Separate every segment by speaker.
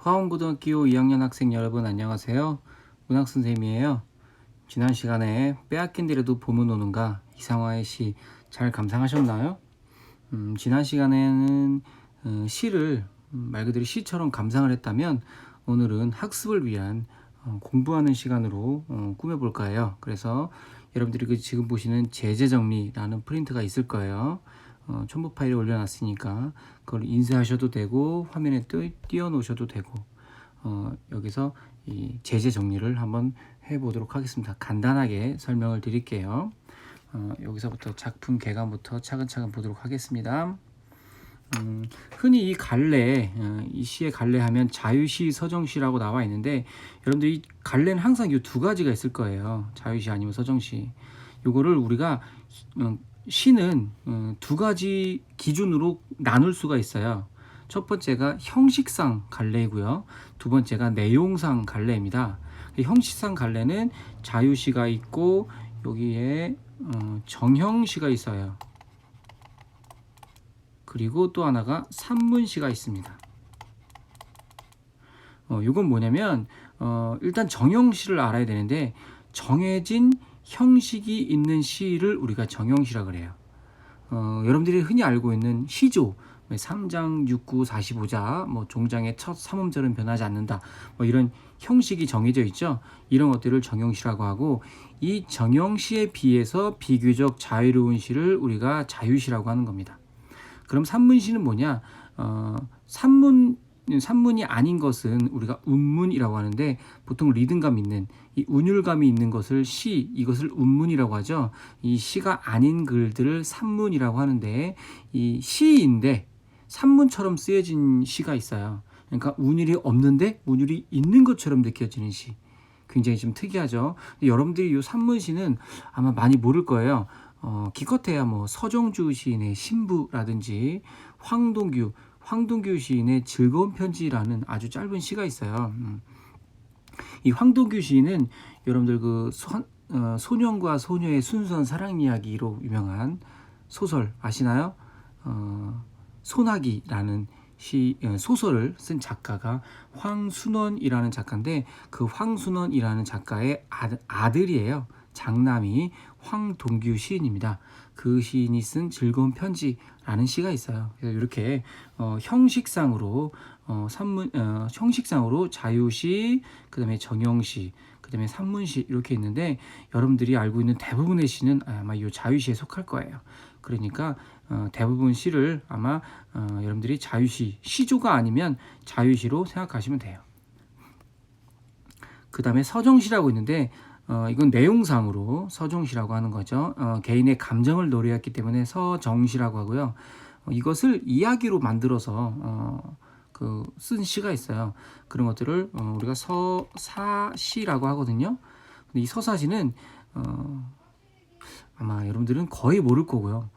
Speaker 1: 화원고등학교 2학년 학생 여러분 안녕하세요. 문학 선생님이에요. 지난 시간에 빼앗긴데라도 봄은 오는가 이상화의 시 잘 감상하셨나요? 지난 시간에는 시를 말 그대로 시처럼 감상을 했다면 오늘은 학습을 위한 공부하는 시간으로 꾸며볼까 해요. 그래서 여러분들이 지금 보시는 제재정리라는 프린트가 있을 거예요. 첨부 파일에 올려놨으니까 그걸 인쇄하셔도 되고 화면에 띄워 놓으셔도 되고 여기서 이 제재 정리를 한번 해보도록 하겠습니다. 간단하게 설명을 드릴게요. 여기서부터 작품 개관부터 차근차근 보도록 하겠습니다. 흔히 이 갈래, 이 시의 갈래 하면 자유시, 서정시라고 나와 있는데 여러분들이 이 갈래는 항상 이 두 가지가 있을 거예요. 자유시 아니면 서정시. 요거를 우리가 시는 두 가지 기준으로 나눌 수가 있어요. 첫 번째가 형식상 갈래이고요. 두 번째가 내용상 갈래입니다. 형식상 갈래는 자유시가 있고 여기에 정형시가 있어요. 그리고 또 하나가 산문시가 있습니다. 이건 뭐냐면 일단 정형시를 알아야 되는데 정해진 형식이 있는 시를 우리가 정형시라 그래요. 여러분들이 흔히 알고 있는 시조 3장 6구 45자 종장의 첫 삼음절은 변하지 않는다 이런 형식이 정해져 있죠. 이런 것들을 정형시라고 하고 이 정형시에 비해서 비교적 자유로운 시를 우리가 자유시라고 하는 겁니다. 그럼 산문시는 뭐냐? 산문이 아닌 것은 우리가 운문이라고 하는데 보통 리듬감 있는 이 운율감이 있는 것을 이것을 운문이라고 하죠. 이 시가 아닌 글들을 산문이라고 하는데 이 시인데 산문처럼 쓰여진 시가 있어요. 그러니까 운율이 없는데 운율이 있는 것처럼 느껴지는 시. 굉장히 좀 특이하죠. 여러분들이 이 산문시는 아마 많이 모를 거예요. 기껏해야 서정주 시인의 신부라든지 황동규 시인의 즐거운 편지라는 아주 짧은 시가 있어요. 이 황동규 시인은 여러분들 소년과 소녀의 순수한 사랑 이야기로 유명한 소설 아시나요? 소나기라는 소설을 쓴 작가가 황순원이라는 작가인데 그 황순원이라는 작가의 아들이에요. 장남이 황동규 시인입니다. 그 시인이 쓴 즐거운 편지라는 시가 있어요. 그래서 이렇게 형식상으로 형식상으로 자유시, 그다음에 정형시, 그다음에 산문시 이렇게 있는데 여러분들이 알고 있는 대부분의 시는 아마 이 자유시에 속할 거예요. 그러니까 대부분 시를 아마 여러분들이 자유시, 시조가 아니면 자유시로 생각하시면 돼요. 그 다음에 서정시라고 있는데 이건 내용상으로 서정시라고 하는 거죠. 개인의 감정을 노래했기 때문에 서정시라고 하고요. 이것을 이야기로 만들어서 쓴 시가 있어요. 그런 것들을 우리가 서사시라고 하거든요. 근데 이 서사시는 아마 여러분들은 거의 모를 거고요.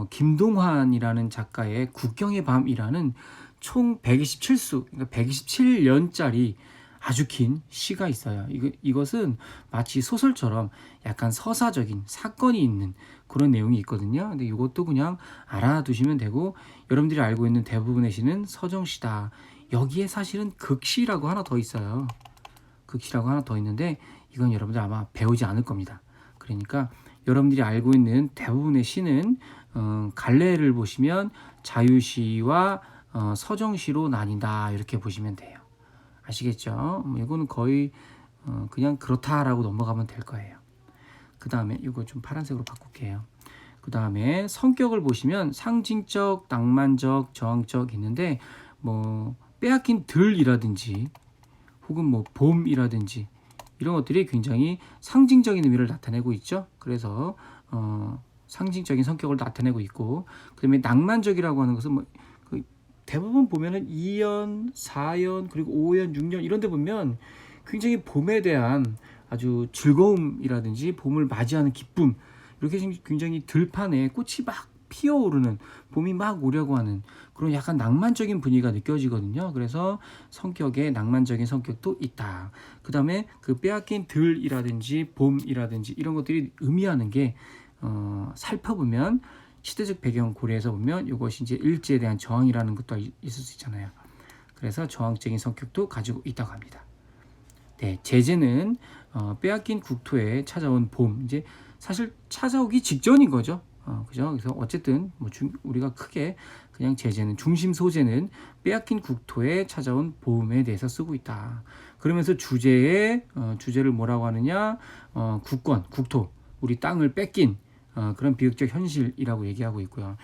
Speaker 1: 김동환이라는 작가의 국경의 밤이라는 총 127수, 그러니까 127년짜리 아주 긴 시가 있어요. 이것은 마치 소설처럼 약간 서사적인 사건이 있는 그런 내용이 있거든요. 근데 이것도 그냥 알아두시면 되고 여러분들이 알고 있는 대부분의 시는 서정시다. 여기에 사실은 극시라고 하나 더 있어요. 극시라고 하나 더 있는데 이건 여러분들 아마 배우지 않을 겁니다. 그러니까 여러분들이 알고 있는 대부분의 시는 갈래를 보시면 자유시와 서정시로 나뉜다 이렇게 보시면 돼요. 아시겠죠? 이거는 거의 그냥 그렇다라고 넘어가면 될 거예요. 그 다음에 이거 좀 파란색으로 바꿀게요. 그 다음에 성격을 보시면 상징적, 낭만적, 저항적 있는데 빼앗긴 들이라든지 혹은 봄이라든지 이런 것들이 굉장히 상징적인 의미를 나타내고 있죠. 그래서 상징적인 성격을 나타내고 있고 그다음에 낭만적이라고 하는 것은 대부분 보면은 2연, 4연, 그리고 5연, 6연 이런 데 보면 굉장히 봄에 대한 아주 즐거움이라든지 봄을 맞이하는 기쁨 이렇게 굉장히 들판에 꽃이 막 피어오르는 봄이 막 오려고 하는 그런 약간 낭만적인 분위기가 느껴지거든요. 그래서 성격에 낭만적인 성격도 있다. 그 다음에 그 빼앗긴 들이라든지 봄이라든지 이런 것들이 의미하는 게 살펴보면 시대적 배경 고려해서 보면 이것이 이제 일제에 대한 저항이라는 것도 있을 수 있잖아요. 그래서 저항적인 성격도 가지고 있다고 합니다. 네, 제재는 빼앗긴 국토에 찾아온 봄, 이제 사실 찾아오기 직전인 거죠. 그죠? 그래서 어쨌든 뭐 우리가 크게 그냥 제재는 중심 소재는 빼앗긴 국토에 찾아온 봄에 대해서 쓰고 있다. 그러면서 주제를 뭐라고 하느냐? 국권, 국토, 우리 땅을 뺏긴 그런 비극적 현실이라고 얘기하고 있고요.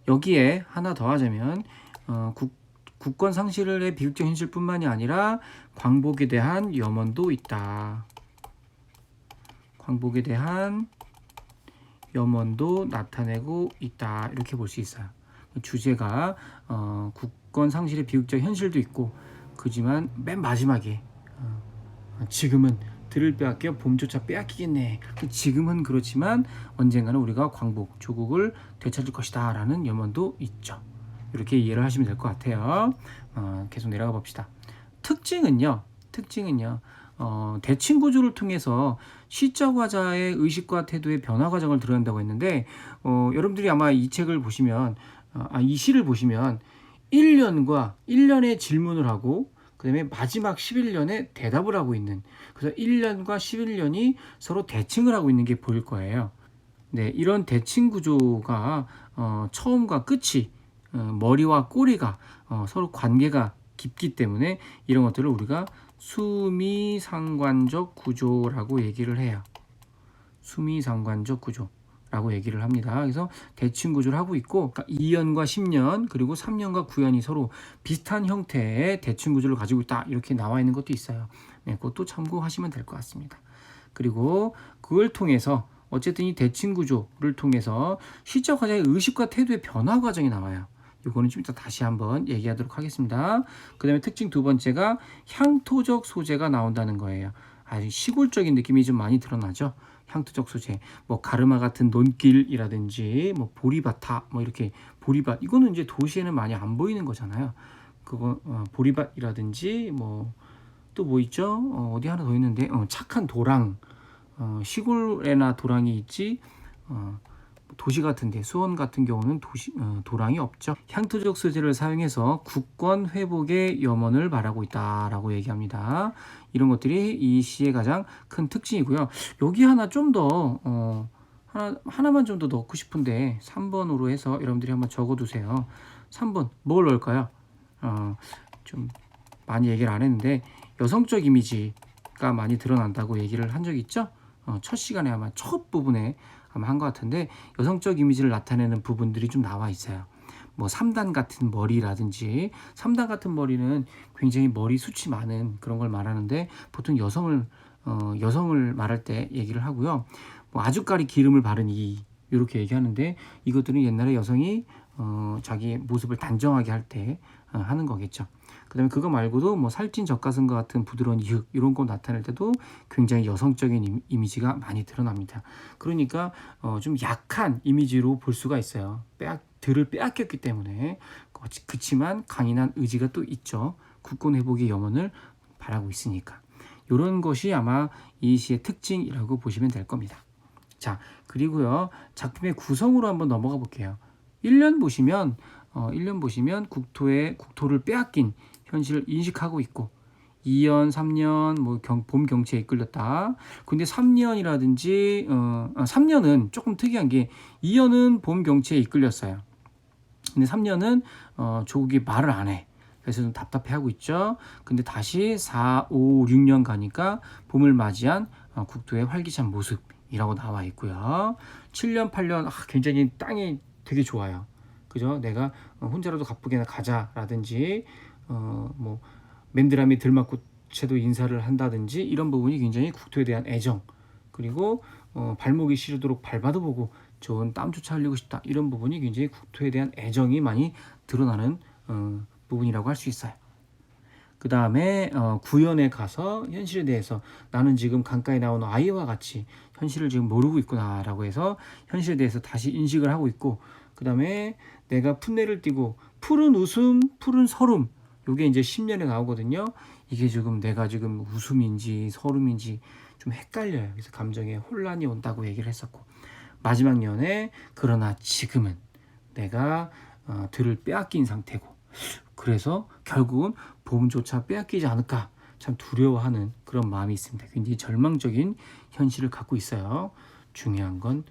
Speaker 1: 여기에 하나 더 하자면 국권 상실의 비극적 현실뿐만이 아니라 광복에 대한 염원도 있다. 광복에 대한 염원도 나타내고 있다. 이렇게 볼 수 있어요. 주제가 국권 상실의 비극적 현실도 있고, 그지만 맨 마지막에 지금은 들을 빼앗겨 봄조차 빼앗기겠네. 지금은 그렇지만 언젠가는 우리가 광복, 조국을 되찾을 것이다 라는 염원도 있죠. 이렇게 이해를 하시면 될 것 같아요. 계속 내려가 봅시다. 특징은요. 대칭 구조를 통해서 시적 화자의 의식과 태도의 변화 과정을 드러낸다고 했는데, 여러분들이 아마 이 책을 보시면, 이 시를 보시면 1년의 질문을 하고 그 다음에 마지막 11년에 대답을 하고 있는, 그래서 1년과 11년이 서로 대칭을 하고 있는 게 보일 거예요. 네, 이런 대칭 구조가 처음과 끝이 머리와 꼬리가 서로 관계가 깊기 때문에 이런 것들을 우리가 수미상관적 구조라고 얘기를 해요. 수미상관적 구조라고 얘기를 합니다. 그래서 대칭 구조를 하고 있고, 그러니까 2년과 10년 그리고 3년과 9년이 서로 비슷한 형태의 대칭 구조를 가지고 있다, 이렇게 나와 있는 것도 있어요. 네, 그것도 참고하시면 될 것 같습니다. 그리고 그걸 통해서 어쨌든 이 대칭 구조를 통해서 시적 화자의 의식과 태도의 변화 과정이 나와요. 이거는 좀 이따 다시 한번 얘기하도록 하겠습니다. 그 다음에 특징 두 번째가 향토적 소재가 나온다는 거예요. 아주 시골적인 느낌이 좀 많이 드러나죠. 향토적 소재, 뭐 가르마 같은 논길이라든지, 뭐 보리밭, 뭐 이렇게 보리밭, 이거는 이제 도시에는 많이 안 보이는 거잖아요. 그거 보리밭이라든지, 뭐 또 뭐 있죠? 어디 하나 더 있는데, 착한 도랑, 시골에나 도랑이 있지. 도시 같은데, 수원 같은 경우는 도랑이 없죠. 향토적 소재를 사용해서 국권 회복의 염원을 말하고 있다라고 얘기합니다. 이런 것들이 이 시의 가장 큰 특징이고요. 여기 하나 좀 더 하나만 좀 더 넣고 싶은데 3번으로 해서 여러분들이 한번 적어두세요. 3번 뭘 넣을까요? 좀 많이 얘기를 안 했는데 여성적 이미지가 많이 드러난다고 얘기를 한 적이 있죠. 첫 시간에 아마 첫 부분에 아마 한 것 같은데 여성적 이미지를 나타내는 부분들이 좀 나와 있어요. 뭐 3단 같은 머리라든지, 3단 같은 머리는 굉장히 머리 숱이 많은 그런 걸 말하는데 보통 여성을 말할 때 얘기를 하고요. 뭐 아주까리 기름을 바른 이렇게 얘기하는데 이것들은 옛날에 여성이 자기 모습을 단정하게 할 때 하는 거겠죠. 그 다음에 그거 말고도 뭐 살찐 젖가슴과 같은 부드러운 이흑, 이런 거 나타낼 때도 굉장히 여성적인 이미지가 많이 드러납니다. 그러니까 좀 약한 이미지로 볼 수가 있어요. 들을 빼앗겼기 때문에. 그치만 강인한 의지가 또 있죠. 국권 회복의 염원을 바라고 있으니까. 이런 것이 아마 이 시의 특징이라고 보시면 될 겁니다. 자, 그리고요, 작품의 구성으로 한번 넘어가 볼게요. 1년 보시면 국토를 빼앗긴 현실을 인식하고 있고, 2년, 3년 뭐 봄 경치에 이끌렸다. 근데 3년이라든지 3년은 조금 특이한 게 2년은 봄 경치에 이끌렸어요. 근데 3년은 조국이 말을 안 해. 그래서 좀 답답해하고 있죠. 근데 다시 4, 5, 6년 가니까 봄을 맞이한 국토의 활기찬 모습이라고 나와 있고요. 7년, 8년 굉장히 땅이 되게 좋아요. 그죠? 내가 혼자라도 가쁘게나 가자라든지 뭐 맨드라미 들막꽃에도 인사를 한다든지, 이런 부분이 굉장히 국토에 대한 애정, 그리고 발목이 시리도록 밟아도 보고 좋은 땀조차 흘리고 싶다, 이런 부분이 굉장히 국토에 대한 애정이 많이 드러나는 부분이라고 할 수 있어요. 그 다음에 구연에 가서 현실에 대해서 나는 지금 강가에 나온 아이와 같이 현실을 지금 모르고 있구나 라고 해서 현실에 대해서 다시 인식을 하고 있고, 그 다음에 내가 풋내를 띠고 푸른 웃음, 푸른 설움, 이게 이제 10년에 나오거든요. 이게 지금 내가 지금 웃음인지 설움인지 좀 헷갈려요. 그래서 감정에 혼란이 온다고 얘기를 했었고, 마지막 년에 그러나 지금은 내가 들을 빼앗긴 상태고, 그래서 결국은 봄조차 빼앗기지 않을까 참 두려워하는 그런 마음이 있습니다. 굉장히 절망적인 현실을 갖고 있어요. 중요한 건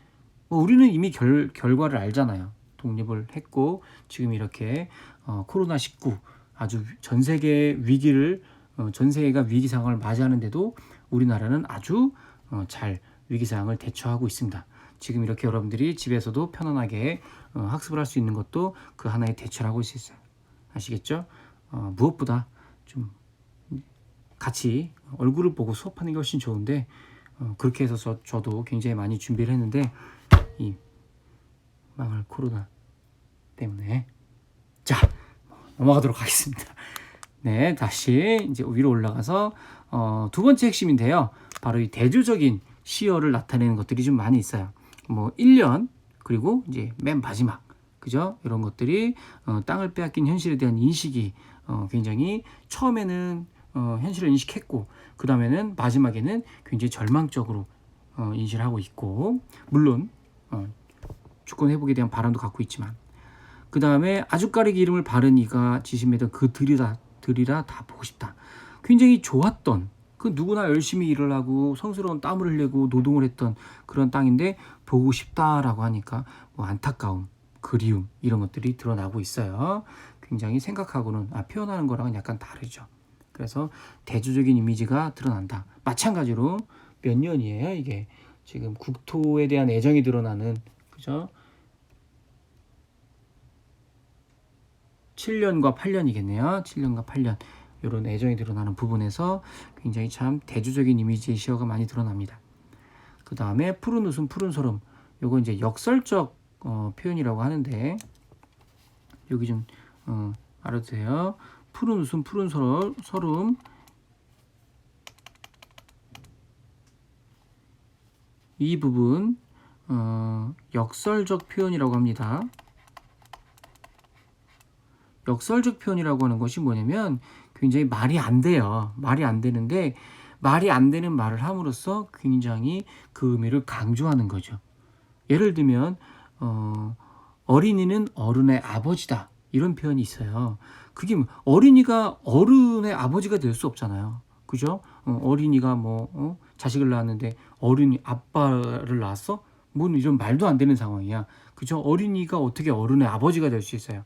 Speaker 1: 뭐 우리는 이미 결과를 알잖아요. 독립을 했고 지금 이렇게 코로나19 아주 전 세계 위기를 전 세계가 위기 상황을 맞이하는데도 우리나라는 아주 잘 위기 상황을 대처하고 있습니다. 지금 이렇게 여러분들이 집에서도 편안하게 학습을 할 수 있는 것도 그 하나의 대처를 하고 있어요. 아시겠죠? 무엇보다 좀 같이 얼굴을 보고 수업하는 게 훨씬 좋은데 그렇게 해서 저도 굉장히 많이 준비를 했는데 이 망할 코로나 때문에 자 넘어가도록 하겠습니다. 네, 다시 이제 위로 올라가서 두 번째 핵심인데요. 바로 이 대조적인 시효를 나타내는 것들이 좀 많이 있어요. 뭐 1년 그리고 이제 맨 마지막 그죠? 이런 것들이 땅을 빼앗긴 현실에 대한 인식이 굉장히 처음에는 현실을 인식했고 그 다음에는 마지막에는 굉장히 절망적으로 인식을 하고 있고 물론 주권 회복에 대한 바람도 갖고 있지만 그 다음에 아주까리기 이름을 바른 이가 지심했던 그 들이라 다 보고 싶다. 굉장히 좋았던 그 누구나 열심히 일을 하고 성스러운 땀을 흘리고 노동을 했던 그런 땅인데 보고 싶다라고 하니까 뭐 안타까움, 그리움 이런 것들이 드러나고 있어요. 굉장히 생각하고는 표현하는 거랑은 약간 다르죠. 그래서 대조적인 이미지가 드러난다. 마찬가지로 몇 년이에요 이게 지금 국토에 대한 애정이 드러나는 그죠? 7년과 8년이겠네요. 7년과 8년 이런 애정이 드러나는 부분에서 굉장히 참 대조적인 이미지의 시어가 많이 드러납니다. 그 다음에 푸른 웃음 푸른 소름 요거 이제 역설적 표현이라고 하는데 여기 좀 알아두세요. 푸른 웃음 푸른 소름 이 부분 역설적 표현이라고 합니다. 역설적 표현이라고 하는 것이 뭐냐면 굉장히 말이 안 돼요. 말이 안 되는데 말이 안 되는 말을 함으로써 굉장히 그 의미를 강조하는 거죠. 예를 들면 어린이는 어른의 아버지다 이런 표현이 있어요. 그게 어린이가 어른의 아버지가 될 수 없잖아요. 그죠? 어린이가 뭐 자식을 낳았는데 어른이 아빠를 낳았어? 뭐 이런 말도 안 되는 상황이야. 그죠? 어린이가 어떻게 어른의 아버지가 될 수 있어요?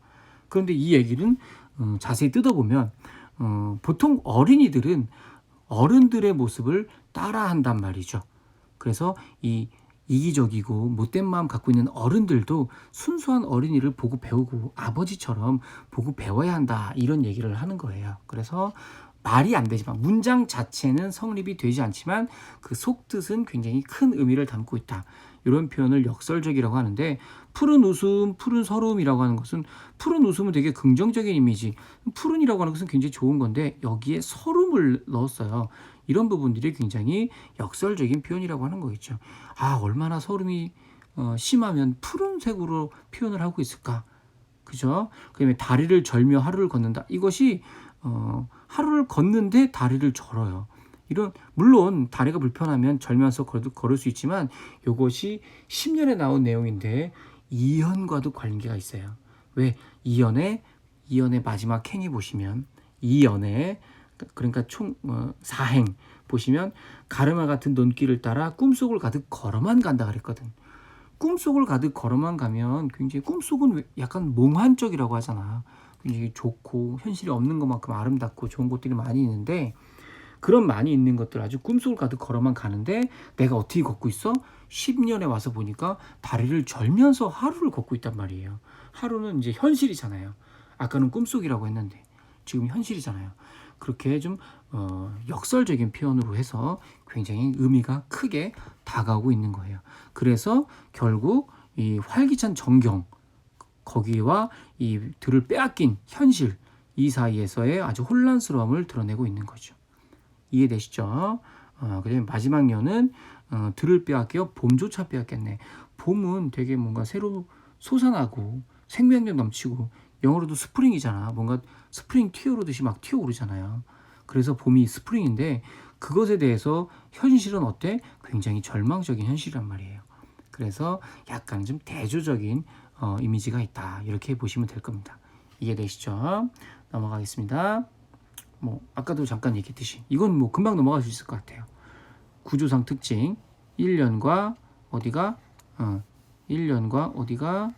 Speaker 1: 그런데 이 얘기는 자세히 뜯어보면 보통 어린이들은 어른들의 모습을 따라한단 말이죠. 그래서 이 이기적이고 못된 마음 갖고 있는 어른들도 순수한 어린이를 보고 배우고 아버지처럼 보고 배워야 한다 이런 얘기를 하는 거예요. 그래서 말이 안 되지만 문장 자체는 성립이 되지 않지만 그 속뜻은 굉장히 큰 의미를 담고 있다. 이런 표현을 역설적이라고 하는데 푸른 웃음, 푸른 서름이라고 하는 것은 푸른 웃음은 되게 긍정적인 이미지 푸른이라고 하는 것은 굉장히 좋은 건데 여기에 서름을 넣었어요. 이런 부분들이 굉장히 역설적인 표현이라고 하는 거겠죠. 얼마나 서름이 심하면 푸른색으로 표현을 하고 있을까. 그죠? 그다음에 다리를 절며 하루를 걷는다. 이것이 하루를 걷는데 다리를 절어요. 이런 물론 다리가 불편하면 절면서 걸을 수 있지만 이것이 10년에 나온 내용인데 이연과도 관계가 있어요. 왜 이연의 마지막 행위 보시면 이연의 그러니까 총 4행 보시면 가르마 같은 논길을 따라 꿈속을 가득 걸어만 간다 그랬거든. 꿈속을 가득 걸어만 가면 굉장히 꿈속은 약간 몽환적이라고 하잖아. 굉장히 좋고 현실이 없는 것만큼 아름답고 좋은 곳들이 많이 있는데 그런 많이 있는 것들 아주 꿈속을 가득 걸어만 가는데 내가 어떻게 걷고 있어? 10년에 와서 보니까 다리를 절면서 하루를 걷고 있단 말이에요. 하루는 이제 현실이잖아요. 아까는 꿈속이라고 했는데 지금 현실이잖아요. 그렇게 좀 역설적인 표현으로 해서 굉장히 의미가 크게 다가오고 있는 거예요. 그래서 결국 이 활기찬 정경 거기와 이 들을 빼앗긴 현실 이 사이에서의 아주 혼란스러움을 드러내고 있는 거죠. 이해되시죠? 그다음에 마지막 년은 들을 빼앗겨 봄조차 빼앗겼네. 봄은 되게 뭔가 새로 솟아나고 생명력 넘치고 영어로도 스프링이잖아. 뭔가 스프링 튀어오르듯이 막 튀어오르잖아요. 그래서 봄이 스프링인데 그것에 대해서 현실은 어때? 굉장히 절망적인 현실이란 말이에요. 그래서 약간 좀 대조적인 이미지가 있다. 이렇게 보시면 될 겁니다. 이해되시죠? 넘어가겠습니다. 뭐 아까도 잠깐 얘기했듯이 이건 뭐 금방 넘어갈 수 있을 것 같아요. 구조상 특징 1년과 어디가 1년과 어디가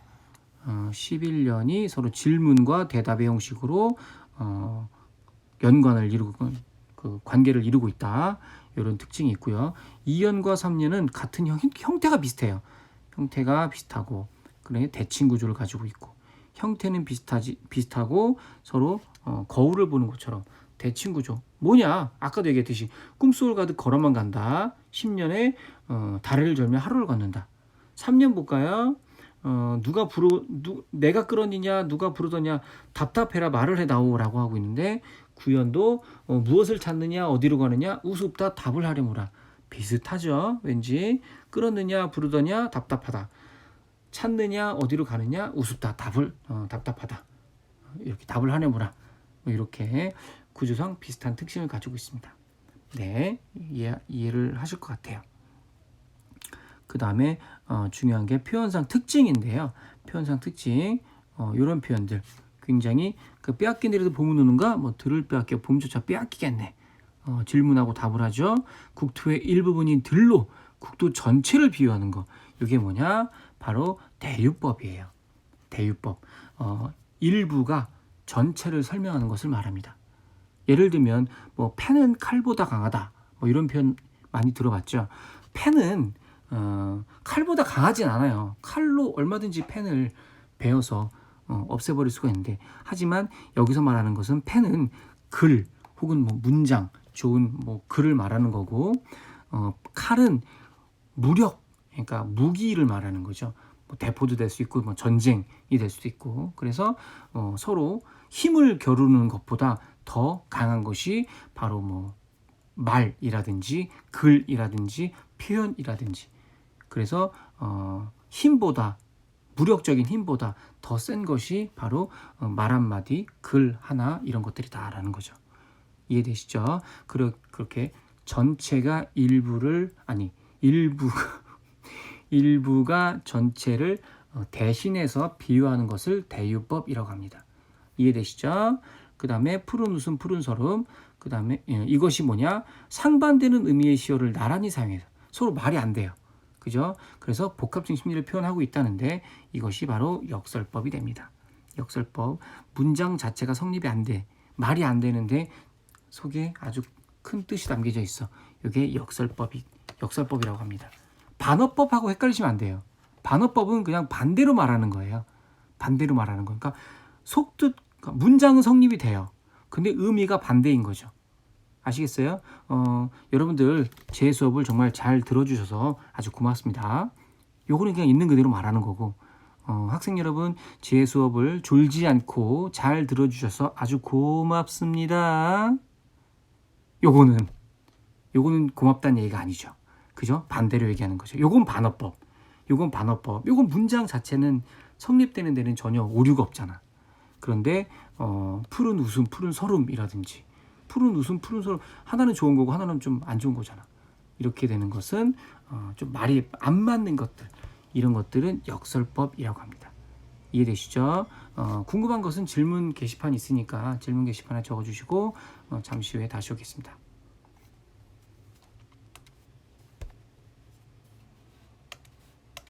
Speaker 1: 11년이 서로 질문과 대답의 형식으로 연관을 이루고 그 관계를 이루고 있다. 이런 특징이 있고요. 2년과 3년은 같은 형태가 비슷해요. 형태가 비슷하고 그래 대칭 구조를 가지고 있고 형태는 비슷하고 서로 거울을 보는 것처럼 대칭 구조. 뭐냐? 아까도 얘기했듯이 꿈속을 가득 걸어만 간다. 10년에 다리를 절며 하루를 걷는다. 3년 볼까요? 내가 끌었느냐 누가 부르더냐 답답해라 말을 해다오라고 하고 있는데 9년도 무엇을 찾느냐 어디로 가느냐 우습다 답을 하려무라. 비슷하죠. 왠지 끌었느냐 부르더냐 답답하다. 찾느냐 어디로 가느냐 우습다 답을 답답하다. 이렇게 답을 하려무라. 이렇게 구조상 비슷한 특징을 가지고 있습니다. 네, 이해를 하실 것 같아요. 그 다음에 중요한 게 표현상 특징인데요. 표현상 특징 이런 표현들 굉장히 그 빼앗긴 이라도 봄을 누는가 뭐 들을 빼앗겨 봄조차 빼앗기겠네. 질문하고 답을 하죠. 국토의 일부분인 들로 국토 전체를 비유하는 거. 이게 뭐냐? 바로 대유법이에요. 대유법. 일부가 전체를 설명하는 것을 말합니다. 예를 들면 뭐 펜은 칼보다 강하다. 뭐 이런 표현 많이 들어봤죠. 펜은 칼보다 강하진 않아요. 칼로 얼마든지 펜을 베어서 없애버릴 수가 있는데 하지만 여기서 말하는 것은 펜은 글 혹은 뭐 문장 좋은 뭐 글을 말하는 거고 칼은 무력 그러니까 무기를 말하는 거죠. 뭐 대포도 될 수 있고 뭐 전쟁이 될 수도 있고 그래서 서로 힘을 겨루는 것보다 더 강한 것이 바로 뭐 말이라든지 글이라든지 표현이라든지 그래서 힘보다 무력적인 힘보다 더 센 것이 바로 말 한마디 글 하나 이런 것들이다라는 거죠. 이해되시죠? 그렇게 전체가 일부가 전체를 대신해서 비유하는 것을 대유법이라고 합니다. 이해되시죠? 그 다음에 푸른 웃음 푸른 서름 그 다음에 이것이 뭐냐? 상반되는 의미의 시어를 나란히 사용해서 서로 말이 안 돼요. 그죠? 그래서 복합적 심리를 표현하고 있다는데 이것이 바로 역설법이 됩니다. 역설법. 문장 자체가 성립이 안 돼. 말이 안 되는데 속에 아주 큰 뜻이 담겨져 있어. 이게 역설법이라고 합니다. 반어법하고 헷갈리시면 안 돼요. 반어법은 그냥 반대로 말하는 거예요. 반대로 말하는 거. 그러니까 속뜻, 문장은 성립이 돼요. 근데 의미가 반대인 거죠. 아시겠어요? 여러분들 제 수업을 정말 잘 들어주셔서 아주 고맙습니다. 요거는 그냥 있는 그대로 말하는 거고 학생 여러분 제 수업을 졸지 않고 잘 들어주셔서 아주 고맙습니다. 요거는 고맙다는 얘기가 아니죠. 그죠? 반대로 얘기하는 거죠. 요건 반어법. 요건 문장 자체는 성립되는 데는 전혀 오류가 없잖아. 그런데 푸른 웃음, 푸른 서름이라든지 푸른 웃음, 푸른 서름 하나는 좋은 거고 하나는 좀 안 좋은 거잖아. 이렇게 되는 것은 좀 말이 안 맞는 것들 이런 것들은 역설법이라고 합니다. 이해되시죠? 궁금한 것은 질문 게시판 있으니까 질문 게시판에 적어주시고 잠시 후에 다시 오겠습니다.